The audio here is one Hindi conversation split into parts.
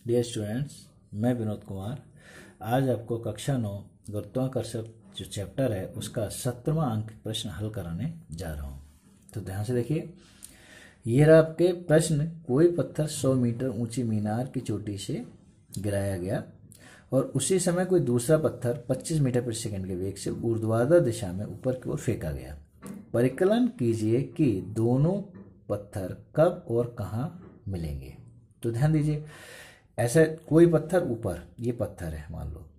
डियर स्टूडेंट्स, मैं विनोद कुमार आज आपको कक्षा 9 गुरुत्वाकर्षण जो चैप्टर है उसका 17वां अंक प्रश्न हल कराने जा रहा हूँ। तो ध्यान से देखिए, ये रहा आपके प्रश्न। कोई पत्थर 100 मीटर ऊंची मीनार की चोटी से गिराया गया और उसी समय कोई दूसरा पत्थर 25 मीटर प्रति सेकंड के वेग से ऊर्ध्वाधर दिशा में ऊपर की ओर फेंका गया। परिकलन कीजिए कि दोनों पत्थर कब और कहाँ मिलेंगे। तो ध्यान दीजिए, ऐसा कोई पत्थर ऊपर, ये पत्थर है मान लो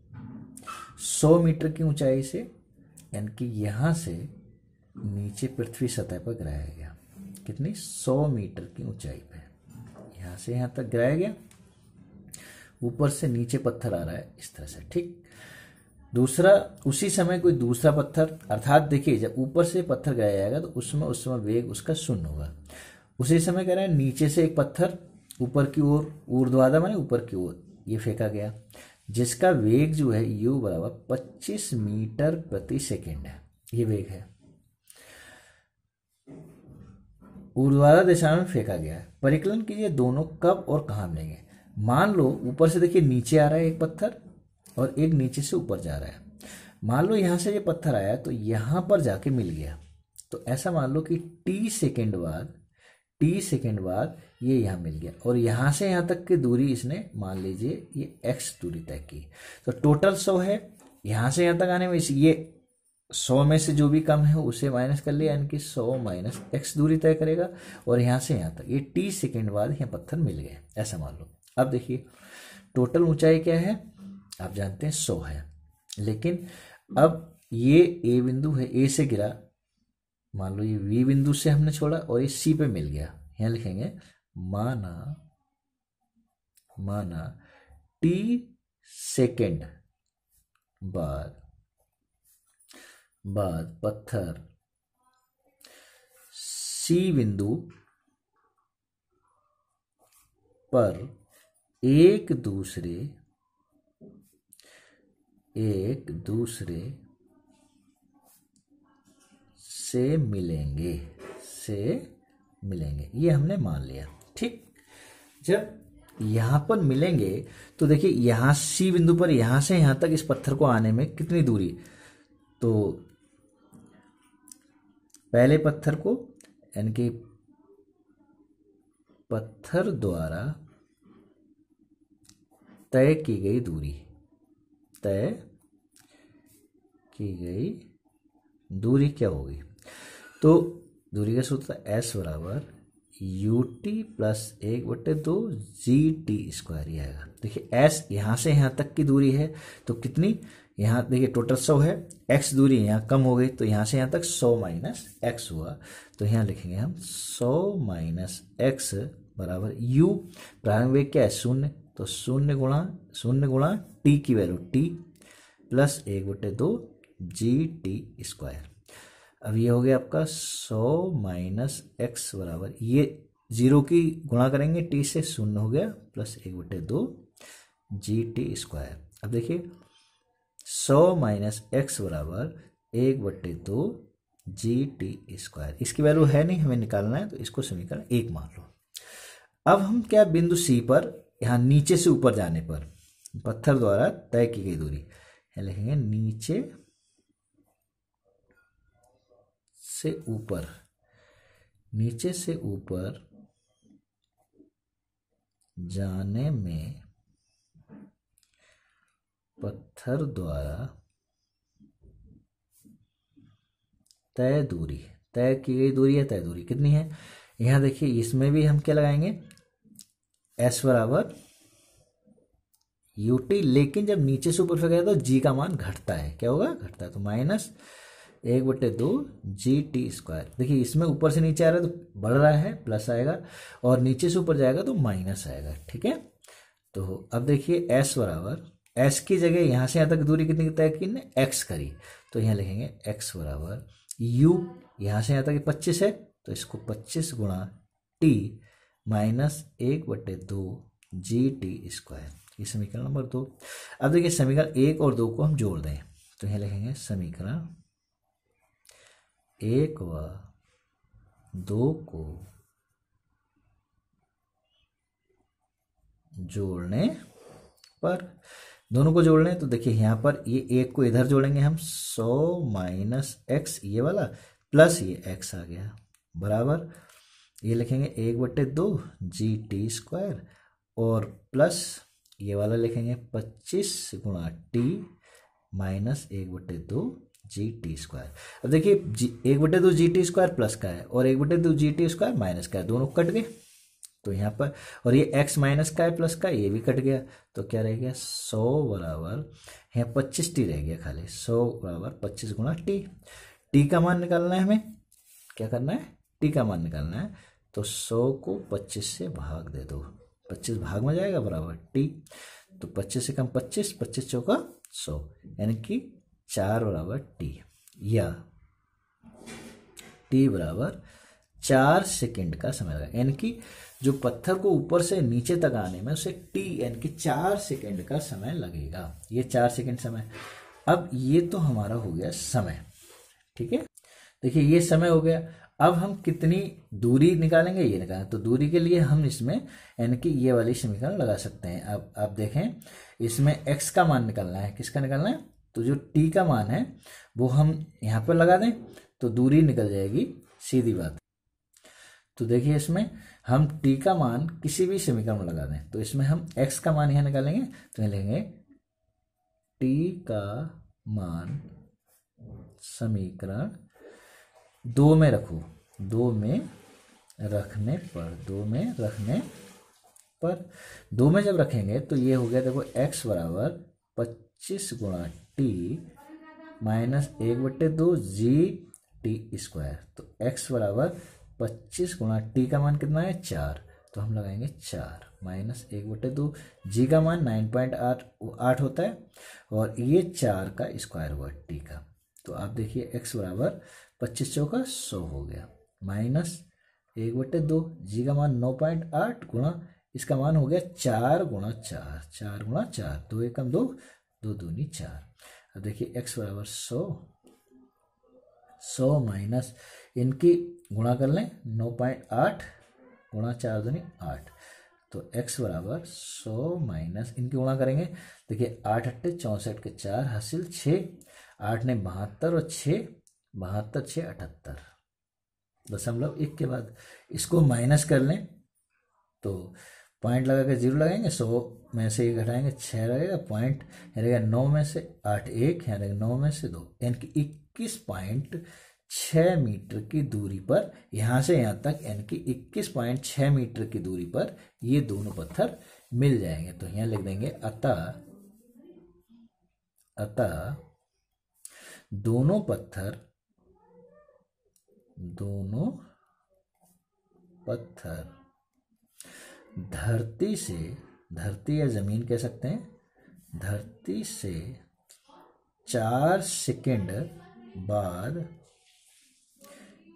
100 मीटर की ऊंचाई से, यानी कि यहाँ से नीचे पृथ्वी सतह पर गिराया गया। कितनी? 100 मीटर की ऊंचाई पे, यहाँ से यहाँ तक गिराया गया। ऊपर से नीचे पत्थर आ रहा है इस तरह से, ठीक। दूसरा, उसी समय कोई दूसरा पत्थर, अर्थात देखिए जब ऊपर से पत्थर गिराया जाएगा तो उस समय वेग उसका शून्य होगा। उसी समय कह रहे हैं नीचे से एक पत्थर ऊपर की ओर, ऊर्ध्वाधर माने ऊपर की ओर, ये फेंका गया, जिसका वेग जो है u बराबर 25 मीटर प्रति सेकेंड है। ये वेग है, ऊर्ध्वाधर दिशा में फेंका गया है। परिकलन कीजिए दोनों कब और कहाँ मिलेंगे। मान लो ऊपर से देखिए नीचे आ रहा है एक पत्थर और एक नीचे से ऊपर जा रहा है। मान लो यहाँ से ये पत्थर आया तो यहाँ पर जाके मिल गया, तो ऐसा मान लो कि t सेकेंड बाद ये यहाँ मिल गया और यहाँ से यहाँ तक की दूरी इसने मान लीजिए ये x दूरी तय की। तो टोटल 100 है, यहाँ से यहाँ तक आने में ये 100 में से जो भी कम है उसे माइनस कर लिया, यानी कि 100 माइनस x दूरी तय करेगा और यहाँ से यहाँ तक ये t सेकेंड बाद यहाँ पत्थर मिल गए, ऐसा मान लो। अब देखिए टोटल ऊंचाई क्या है, आप जानते हैं 100 है, लेकिन अब ये ए बिंदु है, ए से गिरा, मान लो ये वी बिंदु से हमने छोड़ा और ये सी पे मिल गया। यहाँ लिखेंगे माना टी सेकेंड बाद पत्थर सी बिंदु पर एक दूसरे से मिलेंगे, ये हमने मान लिया, ठीक। जब यहाँ पर मिलेंगे तो देखिए यहाँ सी बिंदु पर यहाँ से यहाँ तक इस पत्थर को आने में कितनी दूरी, तो पहले पत्थर को, यानी कि पत्थर द्वारा तय की गई दूरी क्या होगी, तो दूरी का सूत्र s बराबर ut प्लस 1/2 GT² ही आएगा। देखिए s यहाँ से यहाँ तक की दूरी है, तो कितनी, यहाँ देखिए टोटल 100 है, x दूरी यहाँ कम हो गई तो यहाँ से यहाँ तक 100 माइनस x हुआ। तो यहाँ लिखेंगे हम 100 माइनस x बराबर u, प्रारंभिक वेग क्या है 0, तो 0 गुणा t की वैल्यू t प्लस 1/2 GT²। अब ये हो गया आपका 100 माइनस x बराबर, ये 0 की गुणा करेंगे t से, 0 हो गया प्लस 1/2 GT²। अब देखिए 100 माइनस x बराबर 1/2 GT²। इसकी वैल्यू है नहीं, हमें निकालना है, तो इसको समीकरण 1 मान लो। अब हम क्या, बिंदु C पर यहाँ नीचे से ऊपर जाने पर पत्थर द्वारा तय की गई दूरी लिखेंगे, नीचे से ऊपर जाने में पत्थर द्वारा तय की गई दूरी है, तय दूरी कितनी है। यहाँ देखिए इसमें भी हम क्या लगाएंगे, s बराबर ut, लेकिन जब नीचे से ऊपर फेंका तो g का मान घटता है, क्या होगा, घटता है, तो माइनस 1/2 GT²। देखिए इसमें ऊपर से नीचे आ रहा है तो बढ़ रहा है, प्लस आएगा, और नीचे से ऊपर जाएगा तो माइनस आएगा, ठीक है। तो अब देखिए s बराबर, s की जगह यहाँ से यहाँ तक दूरी कितनी तय की ने, x करी, तो यहाँ लिखेंगे x बराबर u, यहाँ से यहाँ तक 25 है तो इसको 25 गुणा t माइनस 1/2 GT²। ये समीकरण नंबर 2। अब देखिए समीकरण 1 और 2 को हम जोड़ दें, तो यहाँ लिखेंगे समीकरण 1 व 2 को जोड़ने पर, दोनों को जोड़ने तो देखिए यहाँ पर ये एक को इधर जोड़ेंगे हम 100 माइनस एक्स ये वाला प्लस ये एक्स आ गया बराबर ये लिखेंगे 1/2 जी टी स्क्वायर और प्लस ये वाला लिखेंगे 25 गुणा T minus 1/2 G T square. अब देखिए 1/2 जी टी स्क्वायर प्लस का है और 1/2 जी टी स्क्वायर माइनस का है, दोनों कट गए तो यहाँ पर, और ये x माइनस का है प्लस का ये भी कट गया तो क्या रह गया 100 बराबर यहाँ 25 टी रह गया खाली 100 बराबर 25 गुणा टी। टी का मान निकालना है हमें, क्या करना है टी का मान निकालना है तो 100 को 25 से भाग दे दो, 25 भाग में जाएगा बराबर टी, तो 25 से कम 25, 25 चौका 100 यानी कि 4 बराबर टी, या टी बराबर 4 सेकंड का समय लगा, यानी कि जो पत्थर को ऊपर से नीचे तक आने में उसे टी यानी कि 4 सेकंड का समय लगेगा, ये 4 सेकंड समय। अब ये तो हमारा हो गया समय, ठीक है, देखिए ये समय हो गया। अब हम कितनी दूरी निकालेंगे ये निकालें, तो दूरी के लिए हम इसमें यानी कि ये वाली समीकरण लगा सकते हैं। अब आप देखें इसमें x का मान निकालना है, किसका निकालना है, तो जो t का मान है वो हम यहाँ पर लगा दें तो दूरी निकल जाएगी, सीधी बात। तो देखिए इसमें हम t का मान किसी भी समीकरण में लगा दें तो इसमें हम x का मान यहाँ निकालेंगे तो लेंगे t का मान समीकरण 2 में रखो, 2 में रखने पर 2 में जब रखेंगे तो ये हो गया देखो x बराबर 25 गुणा T minus 1/2 G T square, तो x बराबर 25 गुणा टी का मान कितना है 4 तो हम लगाएंगे 4 माइनस 1/2 जी का मान 9.8 होता है और ये 4 का स्क्वायर हुआ टी का, तो आप देखिए x बराबर 25 चौका 100 हो गया माइनस 1/2 जी का मान 9.8 गुणा इसका मान हो गया 4 गुणा 4, 4 गुणा 4, 2 एकम 2, 2 दूनी 4। अब देखिए x बराबर 100 माइनस इनकी गुणा कर लें 9.8 गुणा 4 दूनी 8, तो x बराबर 100 माइनस इनकी गुणा करेंगे, देखिए 8 अट्ठे 64 के 4 हासिल 6, 8 ने 72 और 6 72 6 78 दशमलव 1 के बाद इसको माइनस कर लें तो पॉइंट लगा के 0 लगाएंगे, 100 में से ये घटाएंगे 6 लगेगा, पॉइंट रहेगा 9 में से 8 1 यहाँ रहेगा 9 में से 2 यानी कि 21.6 मीटर की दूरी पर यहाँ से यहाँ तक यानी कि 21.6 मीटर की दूरी पर ये दोनों पत्थर मिल जाएंगे। तो यहाँ लिख देंगे अतः दोनों पत्थर धरती या जमीन कह सकते हैं, धरती से 4 सेकंड बाद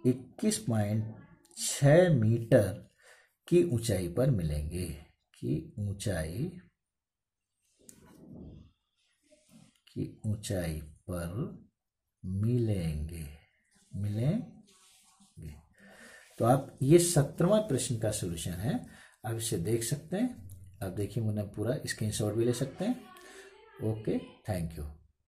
21.6 मीटर की ऊंचाई पर मिलेंगे, ऊंचाई पर मिलेंगे। तो आप ये 17वां प्रश्न का सॉल्यूशन है, आप इसे देख सकते हैं। आप देखिए मुझे पूरा स्क्रीनशॉट भी ले सकते हैं। Okay, thank you.